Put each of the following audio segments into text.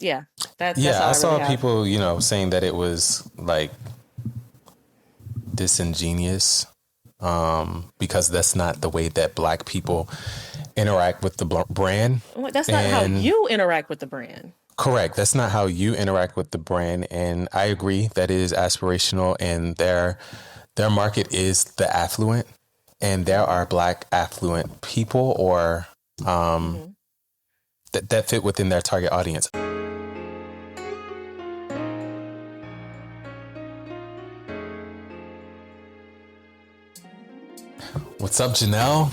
Yeah, that's Yeah, all I I really saw have. people, saying that it was like disingenuous, because that's not the way that Black people interact with the brand. That's not how And you interact with the brand. correct, that's not how you interact with the brand. And I agree that it is aspirational, and their market is the affluent, and there are Black affluent people or Hmm. that fit within their target audience. What's up, Janelle?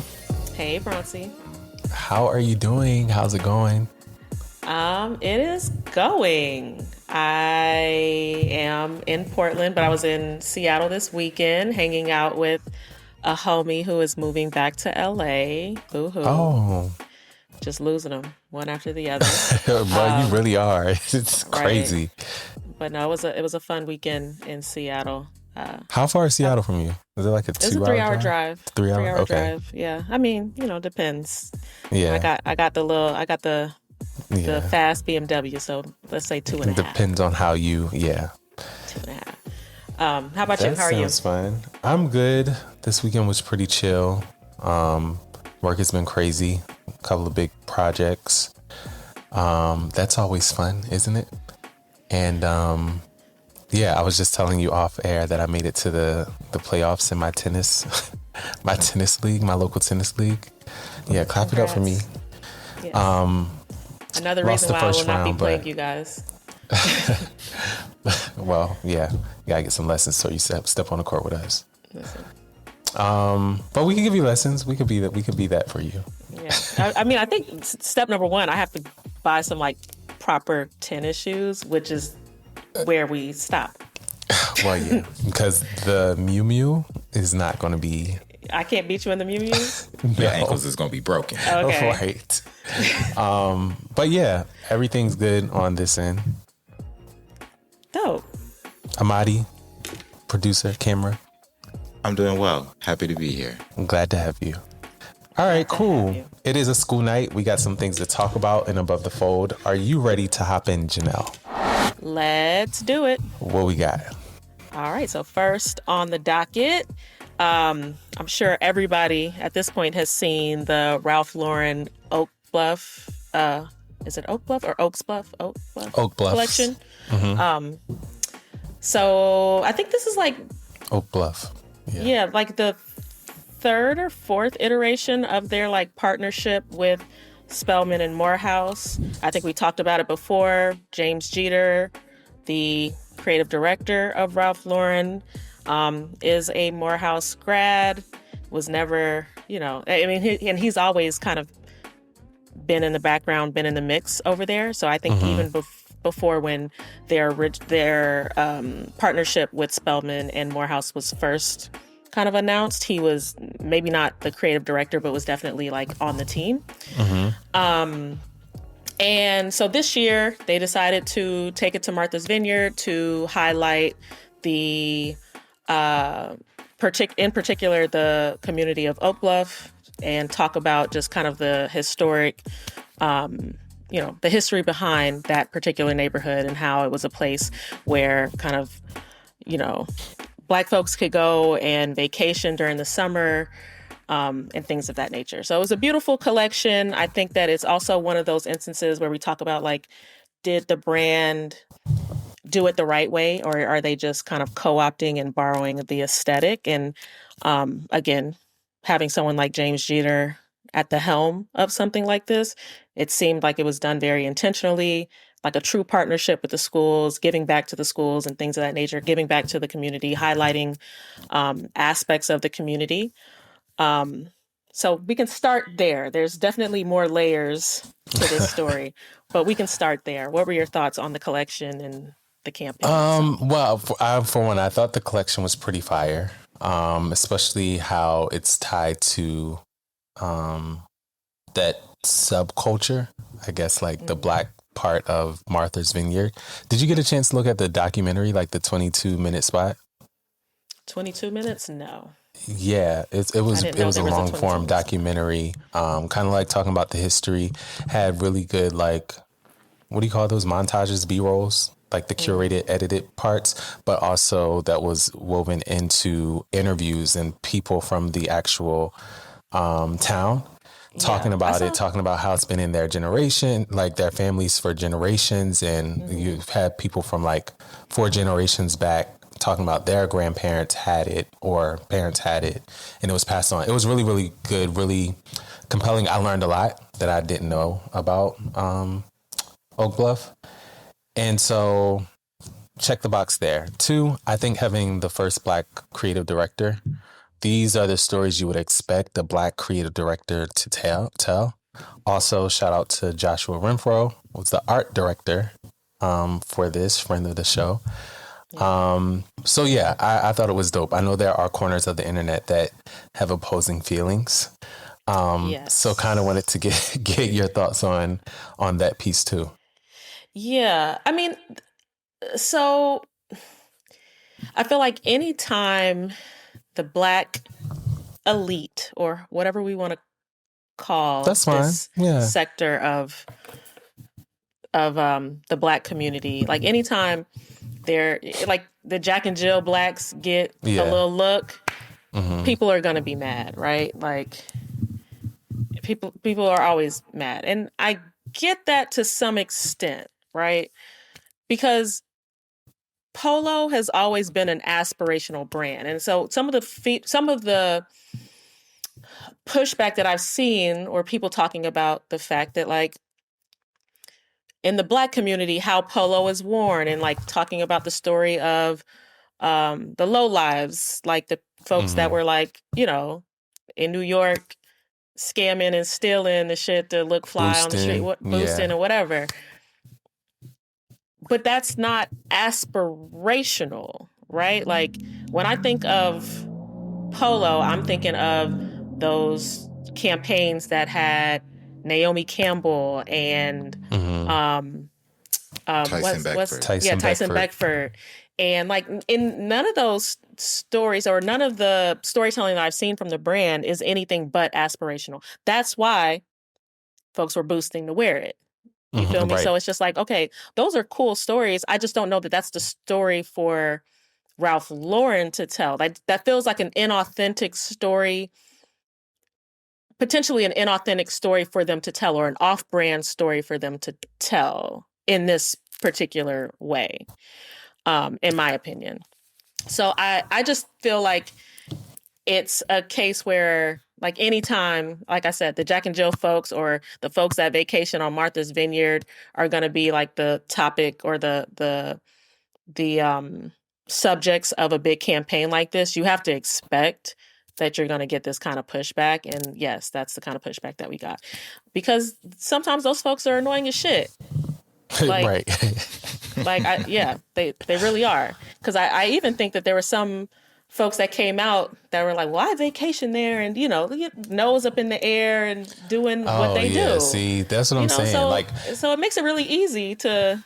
Hey, Bronzy. How are you doing? How's it going? It is going. I am in Portland, but I was in Seattle this weekend hanging out with a homie who is moving back to LA. Boo hoo. Oh, Just losing them one after the other. well, you really are. It's Right. crazy. But no, it was a fun weekend in Seattle. Uh, How far is how, Seattle from you? Is it like a it was a 2 hour 3 hour drive? drive. Three Three hour? hour Okay. drive. Yeah. I mean, depends. I Yeah. got I got the little I got the Yeah. fast BMW, so let's say two and a It half. depends on how you, yeah. 2.5. How about you? That How are you? sounds fun. I'm good. This weekend was pretty chill. Work has been crazy. A couple of big projects. That's always fun, isn't it? And yeah, I was just telling you off air that I made it to the playoffs in my tennis, my tennis league, my local tennis league. Yeah, clap it up for me. Congrats. Yes. Another Lost reason the why I will first not be round, playing but you guys. well, yeah, you gotta get some lessons so you step on the court with us. Listen. But we can give you lessons. We could be that. We could be that for you. Yeah. I mean, I think step number one, I have to buy some like proper tennis shoes, which is where we stop. Well, yeah, because the Mew Mew is not going to be I can't beat you in the Mew Mews. Your no. ankles is gonna be broken. Okay. Right. But yeah, everything's good on this end. Dope. Amadi, producer, camera. I'm doing well. Happy to be here. I'm glad to have you. All right, Glad to have cool. you. It is a school night. We got some things to talk about in Above the Fold. Are you ready to hop in, Janelle? Let's do it. What we got? All right. So first on the docket, I'm sure everybody at this point has seen the Ralph Lauren Oak Bluff. Is it Oak Bluff or Oaks Bluff? Oak Bluff Oak Bluffs. collection. Mm-hmm. So I think this is like Oak Bluff. yeah, like the third or fourth iteration of their like partnership with Spelman and Morehouse. I think we talked about it before. James Jeter, the creative director of Ralph Lauren, is a Morehouse grad. Was never, I mean, he's always kind of been in the background, been in the mix over there. So I think even before when their partnership with Spelman and Morehouse was first kind of announced, he was maybe not the creative director, but was definitely like on the team. And so this year they decided to take it to Martha's Vineyard to highlight the, in particular, the community of Oak Bluff and talk about just kind of the historic, the history behind that particular neighborhood and how it was a place where kind of, Black folks could go and vacation during the summer, and things of that nature. So it was a beautiful collection. I think that it's also one of those instances where we talk about like, did the brand do it the right way, or are they just kind of co-opting and borrowing the aesthetic? And again, having someone like James Jeter at the helm of something like this, it seemed like it was done very intentionally, like a true partnership with the schools, giving back to the schools and things of that nature, giving back to the community, highlighting aspects of the community. So we can start there. There's definitely more layers to this story, but we can start there. What were your thoughts on the collection and the campaign? Well, for one, I thought the collection was pretty fire, especially how it's tied to that subculture, I guess, like the Black part of Martha's Vineyard. Did you get a chance to look at the documentary, like the 22-minute spot? 22 minutes? No. Yeah, it was a long form documentary, kind of like talking about the history. Had really good like what do you call those montages, B-rolls, like the curated, edited parts, but also that was woven into interviews and people from the actual town talking Yeah, I about it, saw. talking about how it's been in their generation, like their families for generations. And Mhm. you've had people from like 4 generations back talking about their grandparents had it or parents had it and it was passed on. It was really, really good, really compelling. I learned a lot that I didn't know about Oak Bluff. And so check the box there. 2, I think having the first Black creative director, these are the stories you would expect a Black creative director to tell. Also, shout out to Joshua Renfro, who's the art director for this, friend of the show. Yeah. So yeah, I thought it was dope. I know there are corners of the internet that have opposing feelings. So kind of Yes. wanted to get your thoughts on that piece too. Yeah. I mean, so I feel like anytime the Black elite, or whatever we want to call That's fine. this Yeah. sector of the Black community, like anytime they're like the Jack and Jill Blacks get a Yeah. little look, Hmm. people are gonna be mad, right? Like people are always mad, and I get that to some extent, right? Because Polo has always been an aspirational brand, and so some of the pushback that I've seen, or people talking about the fact that, like, in the Black community, how Polo is worn, and like talking about the story of the low lives, like the folks that Hmm. were like, in New York scamming and stealing the shit to look fly on the street, Boosting. boosting Yeah. or whatever. But that's not aspirational, right? Like when I think of Polo, I'm thinking of those campaigns that had Naomi Campbell and Hmm. um Tyson what's Beckford. yeah, Tyson Tyson Beckford. Beckford. And like in none of those stories, or none of the storytelling that I've seen from the brand, is anything but aspirational. That's why folks were boosting to wear it. You feel me? Right. So it's just like, okay, those are cool stories. I just don't know that that's the story for Ralph Lauren to tell. That feels like an inauthentic story, potentially an inauthentic story for them to tell, or an off-brand story for them to tell in this particular way, in my opinion. So I just feel like it's a case where, like, anytime, like I said, the Jack and Jill folks or the folks that vacation on Martha's Vineyard are going to be like the topic, or the subjects of a big campaign like this, you have to expect that you're going to get this kind of pushback. And yes, that's the kind of pushback that we got, because sometimes those folks are annoying as shit. Like, Right. yeah, they really are. Because I even think that there were some folks that came out that were like, well, I vacation there, and nose up in the air and doing what Oh they yeah. do. See, that's what I'm saying. So Like, it makes it really easy to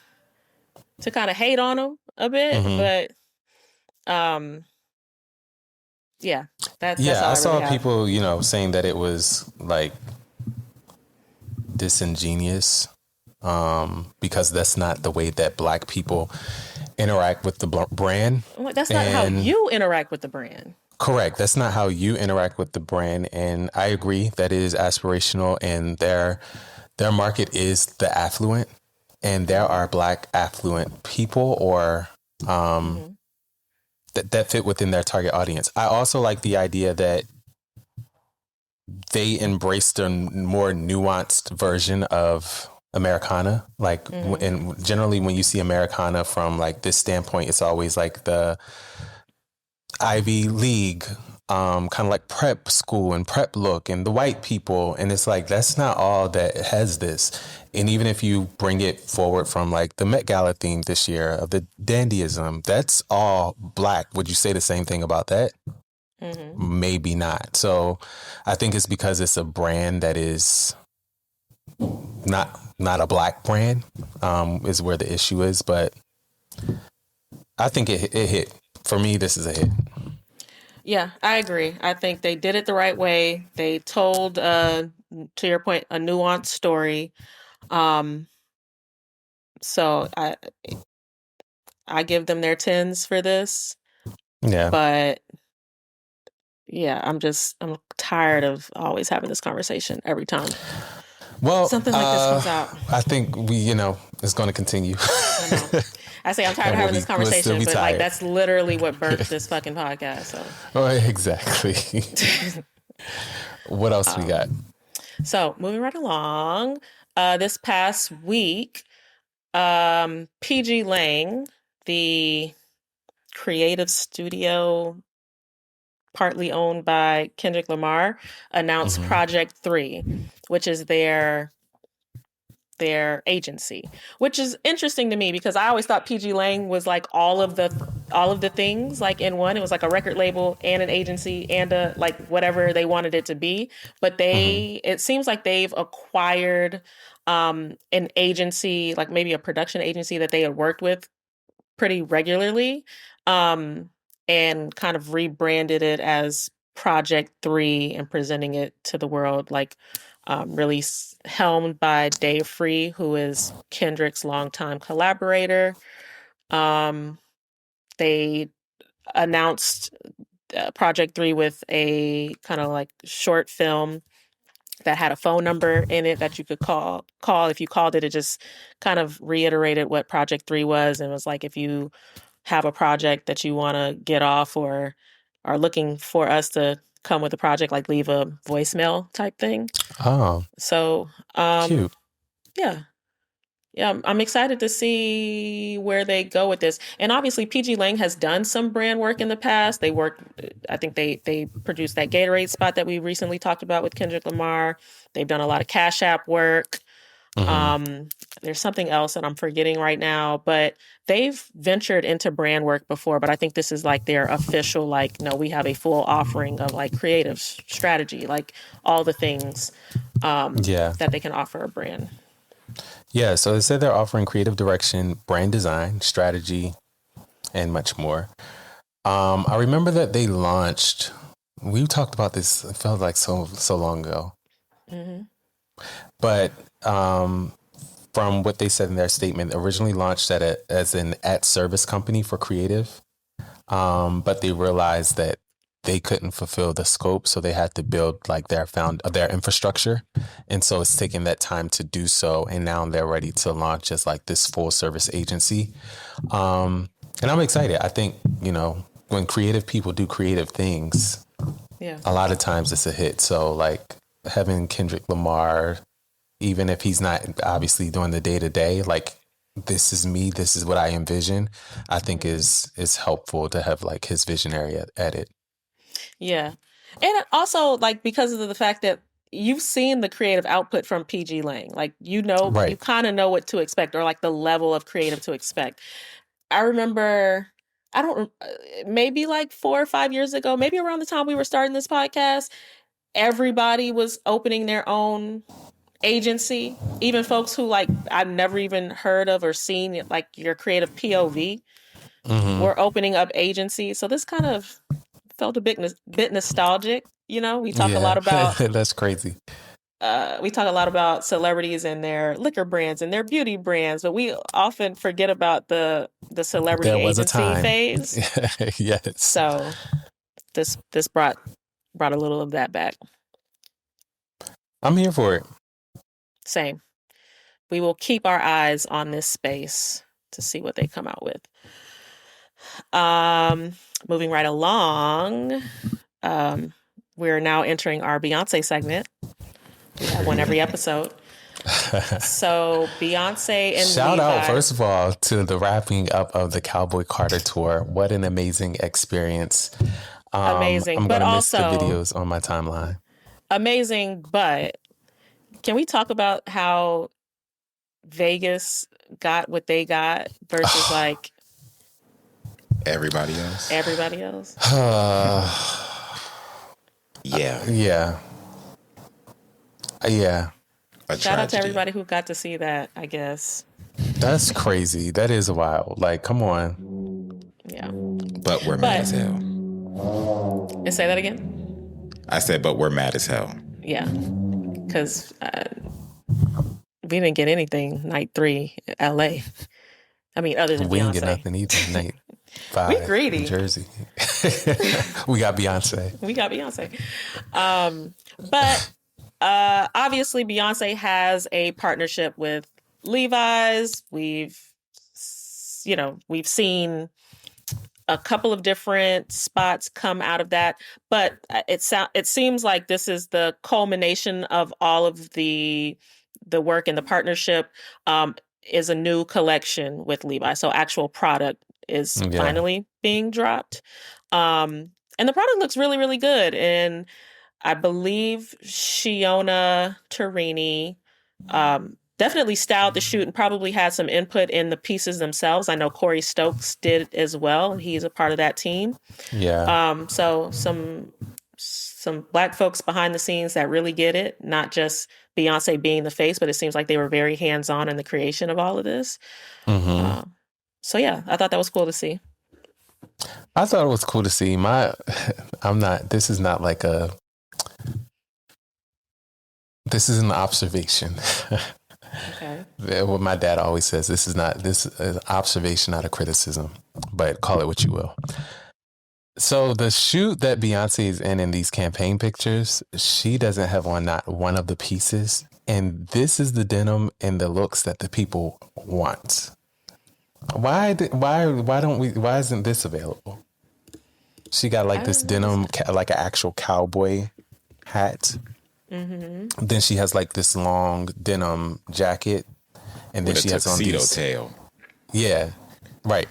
kind of hate on them a bit. hmm But um, yeah, that's yeah, all I I really saw have. people, saying that it was like disingenuous, because that's not the way that Black people interact with the brand. I'm like, that's not how And you interact with the brand. correct, that's not how you interact with the brand. And I agree that it is aspirational, and their market is the affluent, and there Mm-hmm. are Black affluent people, or Mm-hmm. that fit within their target audience. I also like the idea that they embraced a more nuanced version of Americana. Like, Mm-hmm. and generally when you see Americana from like this standpoint, it's always like the Ivy League, kind of like prep school and prep look, and the white people. And it's like, that's not all that has this. And even if you bring it forward from like the Met Gala theme this year of the dandyism, that's all Black. Would you say the same thing about that? Mm-hmm. Maybe not. So I think it's because it's a brand that is not a Black brand, is where the issue is. But I think it hit. For me, this is a hit. Yeah, I agree. I think they did it the right way. They told, to your point, a nuanced story. Um, So I give them their 10s for this, Yeah. but yeah, I'm tired of always having this conversation every time Well, something like this comes out. I think it's going to continue. I know. I say I'm tired of having this We'll still conversation, be but like tired. that's literally what birthed this fucking podcast. So Oh, exactly. What else we got? So moving right along, this past week, pgLang, the creative studio partly owned by Kendrick Lamar, announced Project 3, which is their agency, which is interesting to me because I always thought pgLang was like all of the things like in one. It was like a record label and an agency and a like whatever they wanted it to be. But it seems like they've acquired an agency, like maybe a production agency that they had worked with pretty regularly, and kind of rebranded it as Project 3 and presenting it to the world like really helmed by Dave Free, who is Kendrick's longtime collaborator. They announced Project 3 with a kind of like short film that had a phone number in it that you could call. If you called it, it just kind of reiterated what Project 3 was, and was like, if you have a project that you want to get off or are looking for us to come with a project, like leave a voicemail type thing. Oh, So, cute. yeah. Yeah, I'm excited to see where they go with this. And obviously, pgLang has done some brand work in the past. I think they produced that Gatorade spot that we recently talked about with Kendrick Lamar. They've done a lot of Cash App work. There's something else that I'm forgetting right now, but they've ventured into brand work before. But I think this is like their official, like, no, we have a full offering of like creative strategy, like all the things that they can offer a brand. Yeah, so they said they're offering creative direction, brand design, strategy, and much more. I remember that they launched. We talked about this. It felt like so long ago. But from what they said in their statement, originally launched as an at-service company for creative, but they realized that they couldn't fulfill the scope, so they had to build like their infrastructure, and so it's taking that time to do so. And now they're ready to launch as like this full service agency, and I'm excited. I think when creative people do creative things, a lot of times it's a hit. So like having Kendrick Lamar, even if he's not obviously doing the day to day, like this is me, this is what I envision, I think is helpful to have like his visionary at it. Yeah. And also, like, because of the fact that you've seen the creative output from pgLang, like, Right. you kind of know what to expect, or like the level of creative to expect. I remember, maybe like 4 or 5 years ago, maybe around the time we were starting this podcast, everybody was opening their own agency. Even folks who like I've never even heard of or seen, like your creative POV, were opening up agencies. So this kind of felt a bit nostalgic. We talk a lot about that's crazy. We talk a lot about celebrities and their liquor brands and their beauty brands, but we often forget about the celebrity agency phase. Yes. So this brought a little of that back. I'm here for it. Same. We will keep our eyes on this space to see what they come out with. Moving right along, we're now entering our Beyoncé segment. We have one every episode. So Beyoncé and shout Levi, out first of all to the wrapping up of the Cowboy Carter tour. What an amazing experience! Amazing, I'm but gonna also miss the videos on my timeline. Amazing, but can we talk about how Vegas got what they got versus like Everybody else? Yeah. Shout out to everybody who got to see that, I guess. That's crazy. That is wild. Like, come on. Yeah. But we're mad as hell. And say that again? I said, but we're mad as hell. Yeah. Because we didn't get anything night 3 LA. I mean, other than We didn't Beyonce. get nothing either. Night We 5 greedy. in Jersey. We got Beyonce. We got Beyonce. But obviously Beyonce has a partnership with Levi's. We've seen a couple of different spots come out of that, but it seems like this is the culmination of all of the work and the partnership. Is a new collection with Levi, so actual product is finally being dropped, and the product looks really, really good. And I believe Shiona Turini definitely styled the shoot and probably had some input in the pieces themselves. I know Corey Stokes did as well. He's a part of that team. Yeah. So some Black folks behind the scenes that really get it, not just Beyonce being the face, but it seems like they were very hands-on in the creation of all of this. Mm-hmm. So yeah, I thought that was cool to see. I thought it was cool to see. This is an observation. Okay. What my dad always says, this is an observation, not a criticism, but call it what you will. So the shoot that Beyonce is in these campaign pictures, she doesn't have on not one of the pieces. And this is the denim and the looks that the people want. Why isn't this available? She got like this denim, like an actual cowboy hat. Mm-hmm. Then she has like this long denim jacket. And then she has on these tail. Yeah, right.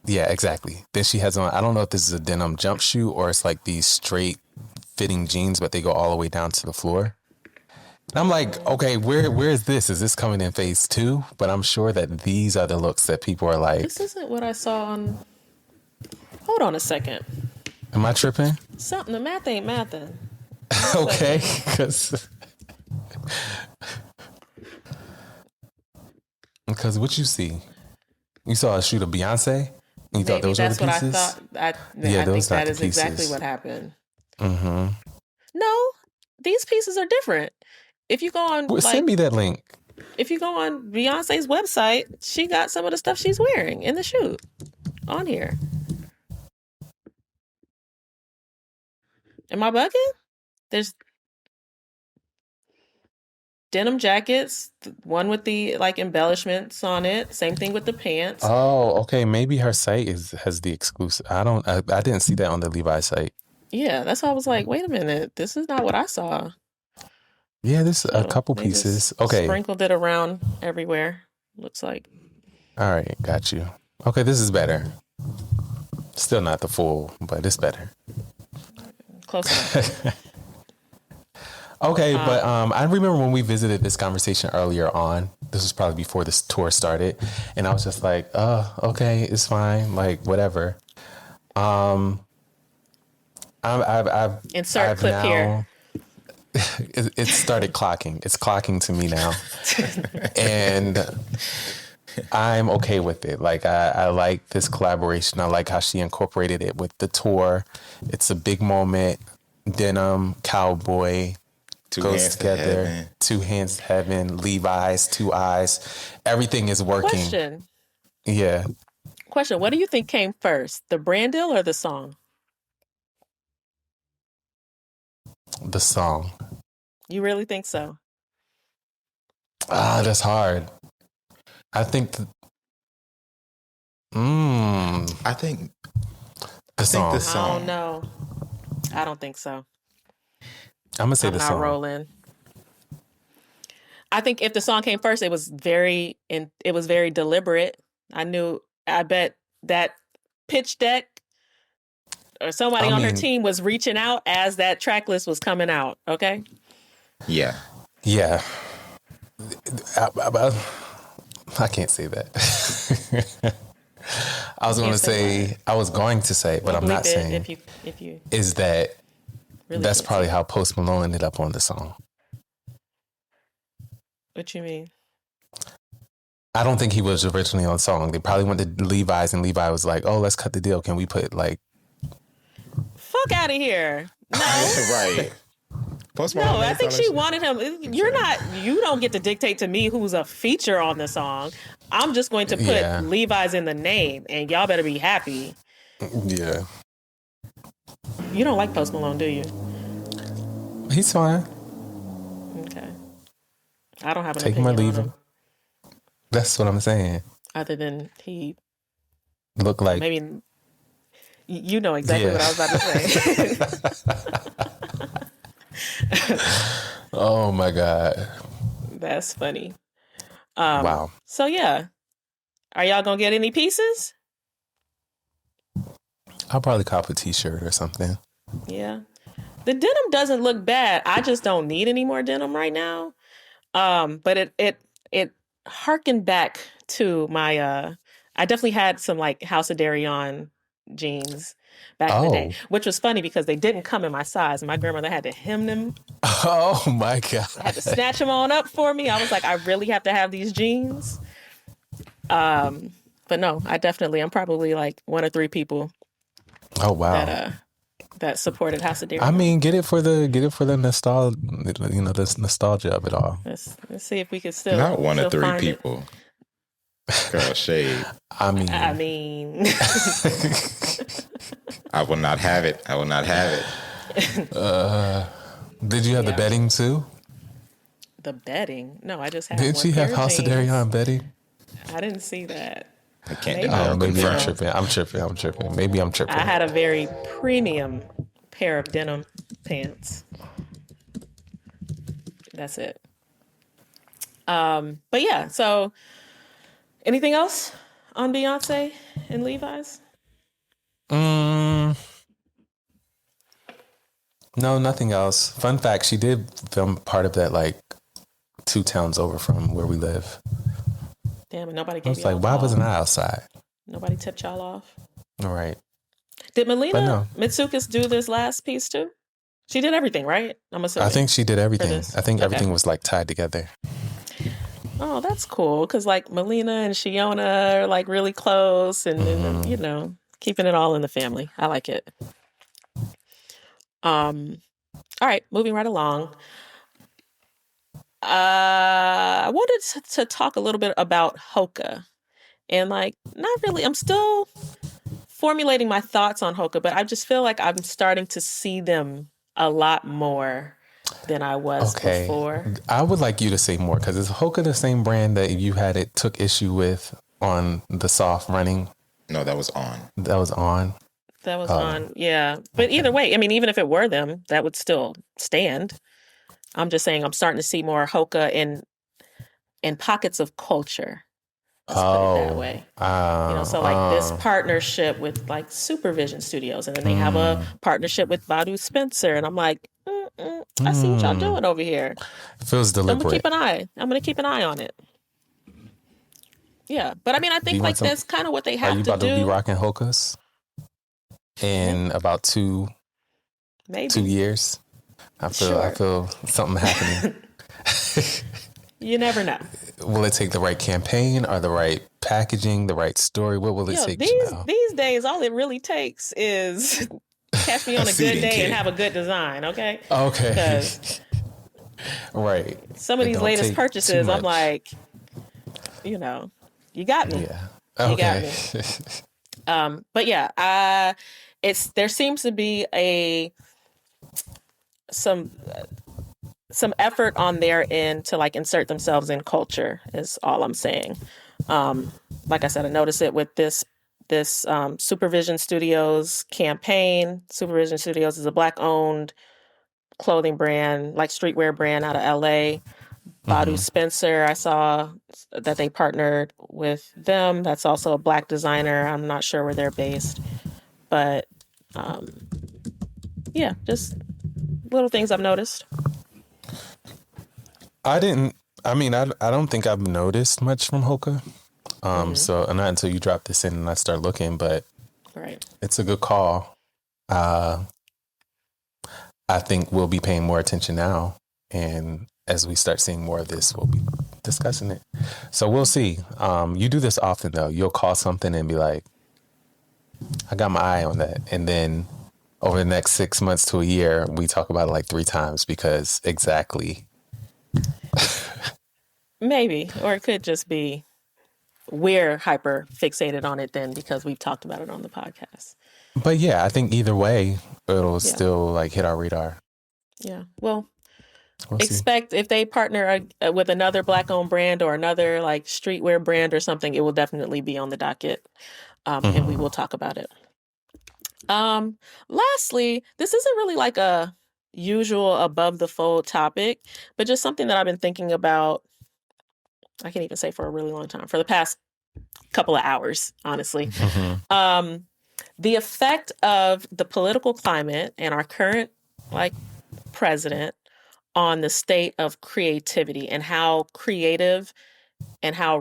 Yeah, exactly. Then she has on, I don't know if this is a denim jumpsuit or it's like these straight fitting jeans, but they go all the way down to the floor. And I'm like, okay, where is this? Is this coming in phase 2? But I'm sure that these are the looks that people are like. This isn't what I saw on. Hold on a second. Am I tripping? The math ain't mathing. Okay, because what you see, you saw a shoot of Beyonce. And you thought those were the pieces? That's what I thought. I think that is exactly what happened. Mm-hmm. No, these pieces are different. If you go on, send me that link. If you go on Beyonce's website, she got some of the stuff she's wearing in the shoot on here. Am I bugging? There's denim jackets, one with the like embellishments on it. Same thing with the pants. Oh, okay. Maybe her site has the exclusive. I didn't see that on the Levi site. Yeah, that's why I was like, wait a minute, this is not what I saw. Yeah, there's a couple pieces. Okay, sprinkled it around everywhere. Looks like. All right, got you. Okay, this is better. Still not the full, but it's better. Close enough. Okay, but I remember when we visited this conversation earlier on. This was probably before this tour started, and I was just like, "Oh, okay, it's fine, like whatever." I've insert clip now, here. It started clocking. It's clocking to me now, and I'm okay with it. Like I like this collaboration. I like how she incorporated it with the tour. It's a big moment. Denim, cowboy. Goes together. 2 hands to heaven. Levi's, 2 eyes. Everything is working. Question. Yeah. Question. What do you think came first, the brand deal or the song? The song. You really think so? That's hard. I think. I think the song. I don't know. I don't think so. I'm gonna say the song. I'm not rolling. I think if the song came first, it was very deliberate. I bet that pitch deck or somebody on her team was reaching out as that track list was coming out. Okay. Yeah. Yeah. I can't say that. I was going to say, but I'm not saying. If you is that really that's probably how Post Malone ended up on the song. What you mean? I don't think he was originally on the song. They probably went to Levi's and Levi was like, "Oh, let's cut the deal. Can we put like fuck out of here?" No. Right. Post No, Malone I makes think all she that wanted him. You don't get to dictate to me who's a feature on the song. I'm just going to put Yeah. Levi's in the name, and y'all better be happy. Yeah. You don't like Post Malone, do you? He's fine. Okay. I don't have an Take him or opinion leave on him. That's what I'm saying. other than he Look like maybe you know exactly what I was about to say. Oh my God. That's funny. Wow. So yeah, are y'all gonna get any pieces? I'll probably cop a t-shirt or something. Yeah, the denim doesn't look bad. I just don't need any more denim right now. But it harkened back to my I definitely had some like House of Darion jeans back in the day, Oh. which was funny because they didn't come in my size. My grandmother had to hem them, Oh my God. had to snatch them on up for me. I was like, I really have to have these jeans. But no, I'm probably like one or three people Oh wow. that supported House of Darion. I mean, get it for the nostalgia, this nostalgia of it all. Let's see if we can still Not one or still three find it. people. Girl, shade. I mean, I will not have it. I will not have it. did you have the bedding too? The bedding? No, I just had. Didn't one she pair have of House of jeans. Darion bedding? I didn't see that. I can't Maybe. deny or Maybe I'm confirm. tripping. I'm tripping. Maybe I'm tripping. I had a very premium pair of denim pants. That's it. But yeah, so anything else on Beyonce and Levi's? No, nothing else. Fun fact, she did film part of that like 2 towns over from where we live. Damn, and nobody I gave was you like, why wasn't I outside? Nobody tipped y'all off. All right. Did Melina no. Mitsoukas do this last piece too? She did everything, right? I'm assuming. I think she did everything. this. I think Okay. everything was like tied together. Oh, that's cool. Because like Melina and Shiona are like really close and, and keeping it all in the family. I like it. All right, moving right along. I wanted to talk a little bit about Hoka. And like, not really, I'm still formulating my thoughts on Hoka, but I just feel like I'm starting to see them a lot more than I was before. I would like you to say more because is Hoka the same brand that you took issue with on the soft running? No, that was on. That was on. That was on, yeah. But either way, I mean, even if it were them, that would still stand. I'm just saying I'm starting to see more Hoka in pockets of culture. Let's put it that way. So like this partnership with like Supervision Studios, and then they have a partnership with Badu Spencer, and I'm like, I see what y'all doing over here. It feels deliberate. I'm gonna keep an eye on it. Yeah, but I mean, I think like that's kind of what they have to do. Are you about to be rocking Hokas in about 2 years? I feel something happening. You never know. Will it take the right campaign or the right packaging, the right story? What will it take? These days, all it really takes is catch me on a good day and have a good design. Okay. Okay. Right. Some of these latest purchases, I'm like, you got me. Yeah. Okay. You got me. But yeah, there seems to be some effort on their end to like insert themselves in culture is all I'm saying. Like I said, I noticed it with this Supervision Studios campaign. Supervision Studios is a Black-owned clothing brand, like streetwear brand out of LA. Badu Spencer, I saw that they partnered with them. That's also a Black designer. I'm not sure where they're based. But yeah, just little things I've noticed. I don't think I've noticed much from Hoka. So not until you drop this in and I start looking, but right. It's a good call. I think we'll be paying more attention now. And as we start seeing more of this, we'll be discussing it. So we'll see. You do this often though. You'll call something and be like, I got my eye on that. And then over the next 6 months to a year, we talk about it like 3 times because exactly. Maybe, or it could just be we're hyper fixated on it then because we've talked about it on the podcast. But yeah, I think either way, it'll Yeah. still like hit our radar. Yeah. Well, We'll see. expect if they partner with another Black-owned brand or another like streetwear brand or something, it will definitely be on the docket, and we will talk about it. Lastly, this isn't really like a usual above the fold topic, but just something that I've been thinking about. I can't even say for a really long time, for the past couple of hours, honestly. The effect of the political climate and our current like president on the state of creativity and how creative and how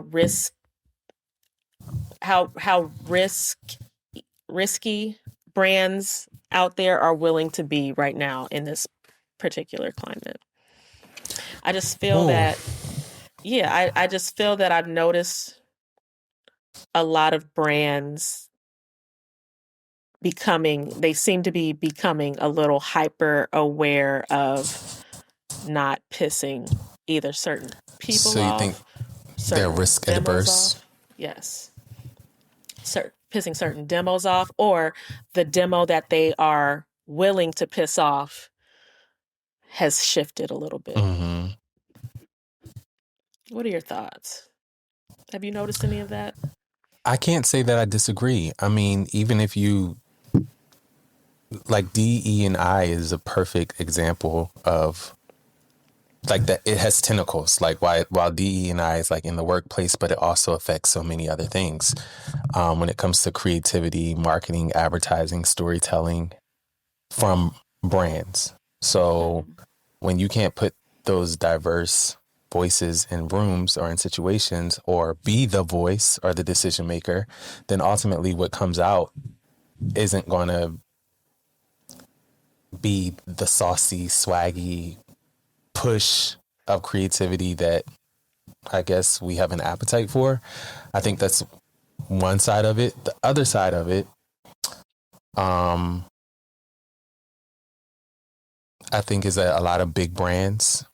risky brands out there are willing to be right now in this particular climate. I just feel that, I just feel that I've noticed a lot of brands they seem to be becoming a little hyper aware of not pissing either certain people So you off, think they're risk adverse? Yes. Pissing certain demos off, or the demo that they are willing to piss off has shifted a little bit. What are your thoughts? Have you noticed any of that? I can't say that I disagree. I mean, even if you like DE&I is a perfect example of like that. It has tentacles, like while DE&I is like in the workplace, but it also affects so many other things when it comes to creativity, marketing, advertising, storytelling from brands. So when you can't put those diverse voices in rooms or in situations or be the voice or the decision maker, then ultimately what comes out isn't going to be the saucy, swaggy push of creativity that I guess we have an appetite for. I think that's one side of it. The other side of it, I think, is that a lot of big brands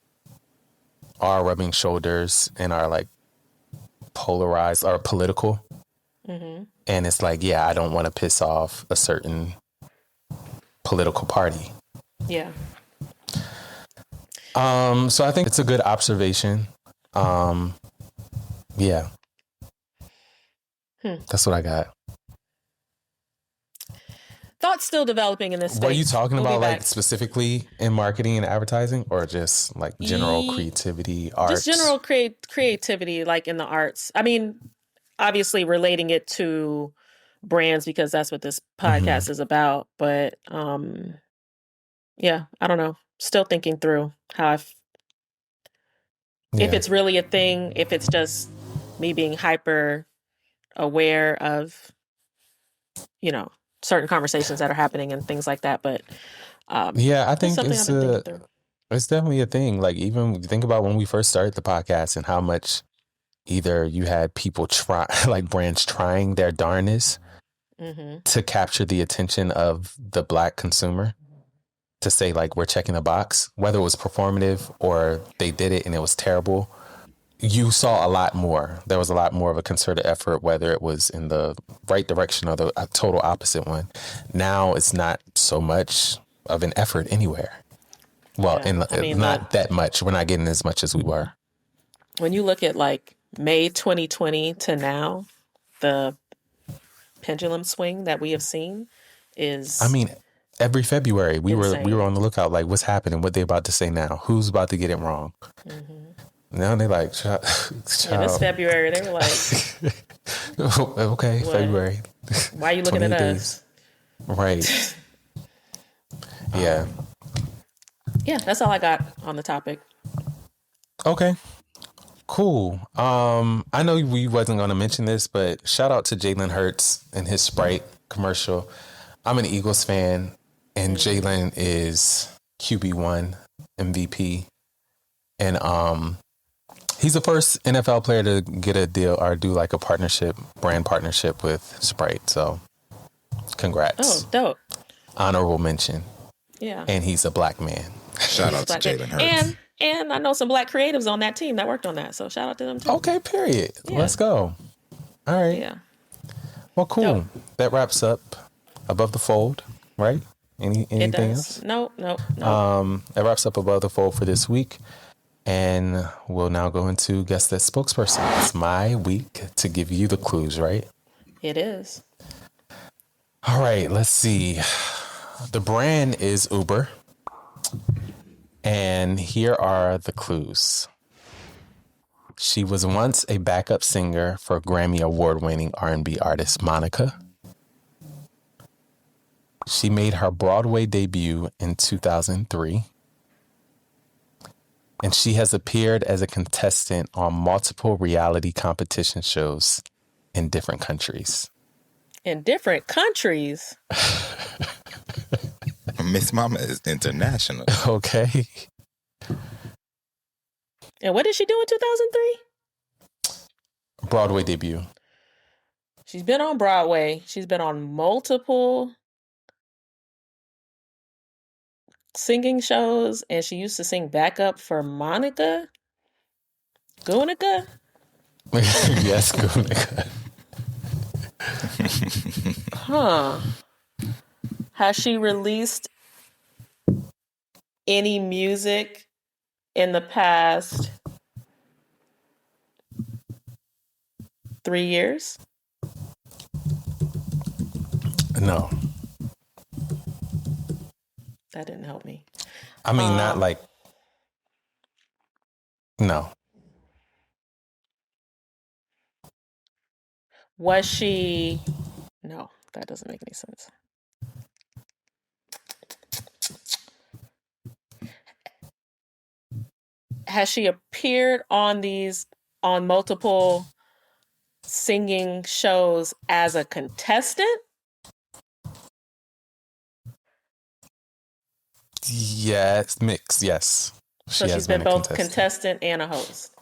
are rubbing shoulders and are like polarized or political. And it's like, yeah, I don't want to piss off a certain political party. Yeah. So I think it's a good observation. Yeah. That's what I got. Thoughts still developing in this space. Were you talking We'll about be like back. specifically in marketing and advertising, or just like general creativity, arts? Just general creativity, like in the arts. I mean, obviously relating it to brands because that's what this podcast is about. But yeah, I don't know. Still thinking through how if it's really a thing, if it's just me being hyper aware of, certain conversations that are happening and things like that. But I think something I've been thinking through. it's definitely a thing. Like even think about when we first started the podcast and how much either you had people like brands trying their darnest to capture the attention of the Black consumer, to say like we're checking the box, whether it was performative or they did it and it was terrible. You saw a lot more. There was a lot more of a concerted effort, whether it was in the right direction or the total opposite one. Now it's not so much of an effort anywhere. Well, not that much. We're not getting as much as we were. When you look at like May 2020 to now, the pendulum swing that we have seen is. I mean, every February we insane. were on the lookout. Like, what's happening? What they about to say now? Who's about to get it wrong? Now they like, child. This February they were like, okay, what? February. Why are you looking at us? Right. Yeah. Yeah, that's all I got on the topic. Okay. Cool. I know we wasn't going to mention this, but shout out to Jalen Hurts and his Sprite commercial. I'm an Eagles fan, and Jalen is QB1 MVP, and he's the first NFL player to get a deal or do like a brand partnership with Sprite. So, congrats. Oh, dope. honorable mention. Yeah. And he's a black man. Shout out to Jalen Hurts. And I know some black creatives on that team that worked on that. So shout out to them too. Okay, period. Yeah. Let's go. All right. Yeah. Well, cool. Dope. That wraps up Above the Fold, right? Anything else? No. That wraps up Above the Fold for this week. And we'll now go into Guess That Spokesperson. It's my week to give you the clues, right? It is. All right, let's see. The brand is Uber. And here are the clues. She was once a backup singer for Grammy award-winning R&B artist Monica. She made her Broadway debut in 2003. And she has appeared as a contestant on multiple reality competition shows in different countries. In different countries? Miss Mama is international. Okay. And what did she do in 2003? Broadway debut. She's been on Broadway. She's been on multiple singing shows, and she used to sing backup for Monica Gunica. Yes, Gunica. Huh. Has she released any music in the past 3 years? No. That didn't help me. I mean, not like... No. Was she... No, that doesn't make any sense. Has she appeared on multiple singing shows as a contestant? Yes, mix, yes. So she's been both contestant and a host.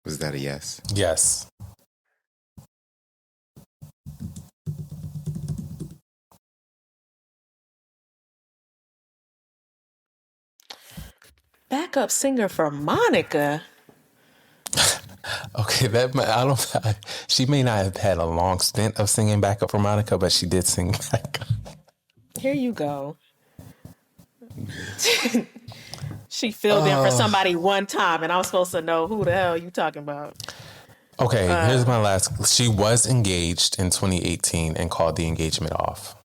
Was that a yes? Yes. Backup singer for Monica? Okay, she may not have had a long stint of singing backup for Monica, but she did sing backup. Here you go. She filled in for somebody one time, and I was supposed to know who the hell you talking about. Okay, here's my last. She was engaged in 2018 and called the engagement off.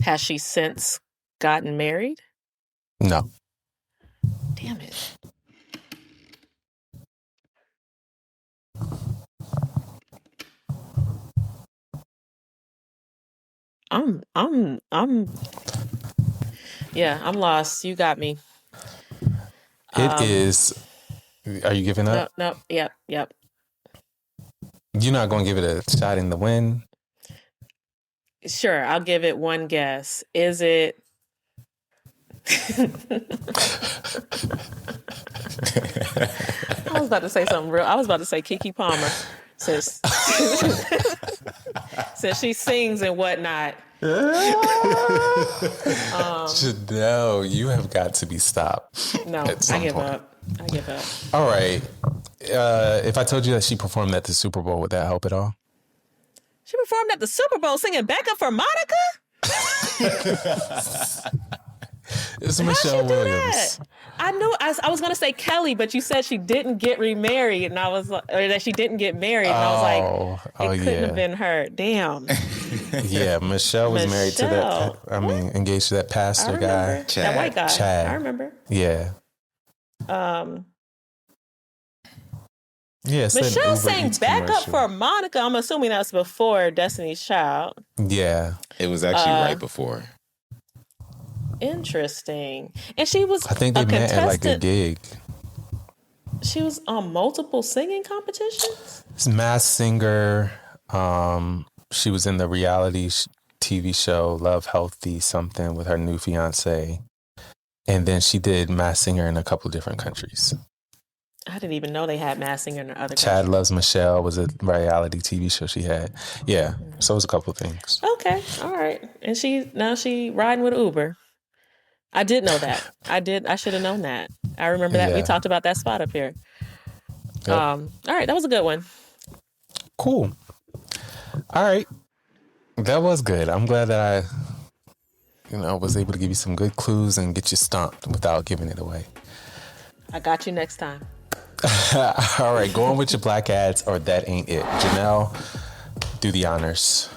Has she since gotten married? No. Damn it. I'm lost. You got me. It is. Are you giving up? No. Yep. You're not going to give it a shot in the wind? Sure, I'll give it one guess. Is it... I was about to say something real. I was about to say Keke Palmer, since she sings and whatnot. Janelle, you have got to be stopped. No, I give up. All right. If I told you that she performed at the Super Bowl, would that help at all? She performed at the Super Bowl singing backup for Monica? It's Michelle Williams. I knew I was going to say Kelly, but you said she didn't get remarried, and I was or that she didn't get married, and I was like, it couldn't have been her. Damn. Yeah, Michelle was married to that. Engaged to that pastor guy, Chad. That white guy. Chad. I remember. Yeah. Yeah. Michelle sang backup for Monica. I'm assuming that's before Destiny's Child. Yeah. It was actually right before. Interesting. And she was, I think they met at like a gig. She was on multiple singing competitions? It's Masked Singer. She was in the reality TV show, Love Healthy something, with her new fiance. And then she did Masked Singer in a couple different countries. I didn't even know they had Masked Singer in the other Chad countries. Loves Michelle was a reality TV show she had. Yeah, so it was a couple of things. Okay, all right. And she riding with Uber. I did know that. I should have known that. I remember that. We Yeah. talked about that spot up here. Yep. All right, that was a good one. Cool. All right. That was good. I'm glad that I was able to give you some good clues and get you stumped without giving it away. I got you next time. All right, going with your black ads or that ain't it. Janelle, do the honors.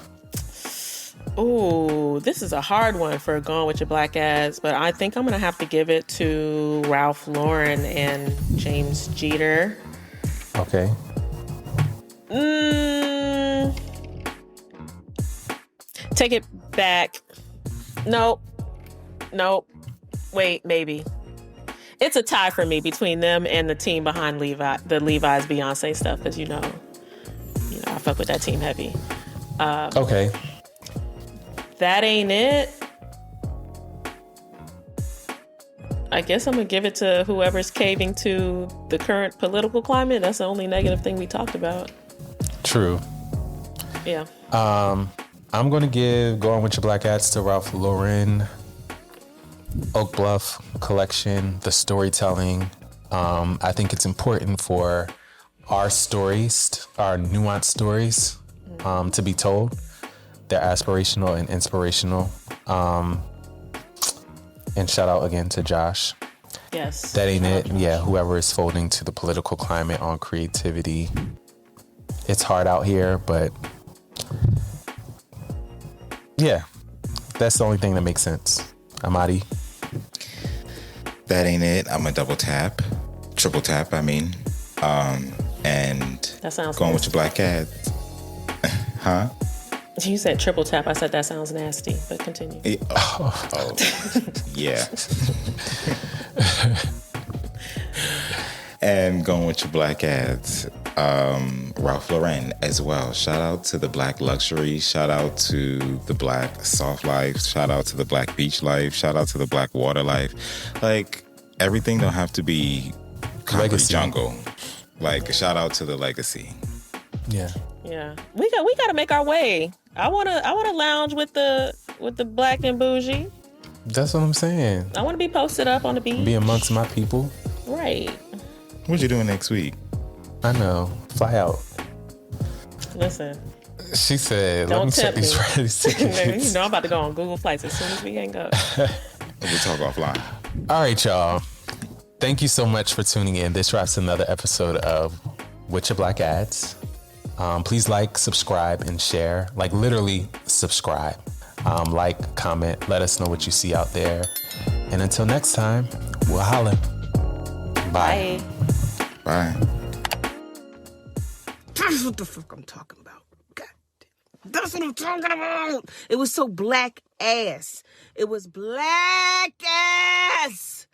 Ooh, this is a hard one for going with your black ads, but I think I'm going to have to give it to Ralph Lauren and James Jeter. Okay. Take it back. Nope. Wait, maybe. It's a tie for me between them and the team behind Levi's Beyoncé stuff, because I fuck with that team heavy. Okay. That ain't it. I guess I'm gonna give it to whoever's caving to the current political climate. That's the only negative thing we talked about. True. Yeah. I'm going to give Going With Your Black Ads to Ralph Lauren, Oak Bluff collection, the storytelling. I think it's important for our stories, our nuanced stories, to be told. They're aspirational and inspirational. And shout out again to Josh. Yes. That ain't it. Yeah, whoever is folding to the political climate on creativity. It's hard out here, but yeah, that's the only thing that makes sense. Amadi. That ain't it. I'm a triple tap, I mean. And That sounds going nasty. with your black ads. Huh? You said triple tap. I said that sounds nasty, but continue. Yeah. And going with your black ads, Ralph Lauren as well. Shout out to the black luxury. Shout out to the black soft life. Shout out to the black beach life. Shout out to the black water life. Like, everything don't have to be concrete Legacy. jungle. Like, shout out to the legacy. Yeah. Yeah, we got to make our way. I wanna lounge with the black and bougie. That's what I'm saying. I want to be posted up on the beach. Be amongst my people. Right. What you doing next week? I know. Fly out. Listen, She said, Don't let me check tempt me. these tickets. I'm about to go on Google Flights as soon as we hang up. We'll talk offline. All right, y'all. Thank you so much for tuning in. This wraps another episode of Witcha Black Ads. Please like, subscribe, and share. Like, literally subscribe. Like, comment, let us know what you see out there. And until next time, we'll holla. Bye. Bye. That's what the fuck I'm talking about. God damn. That's what I'm talking about. It was so black ass. It was black ass.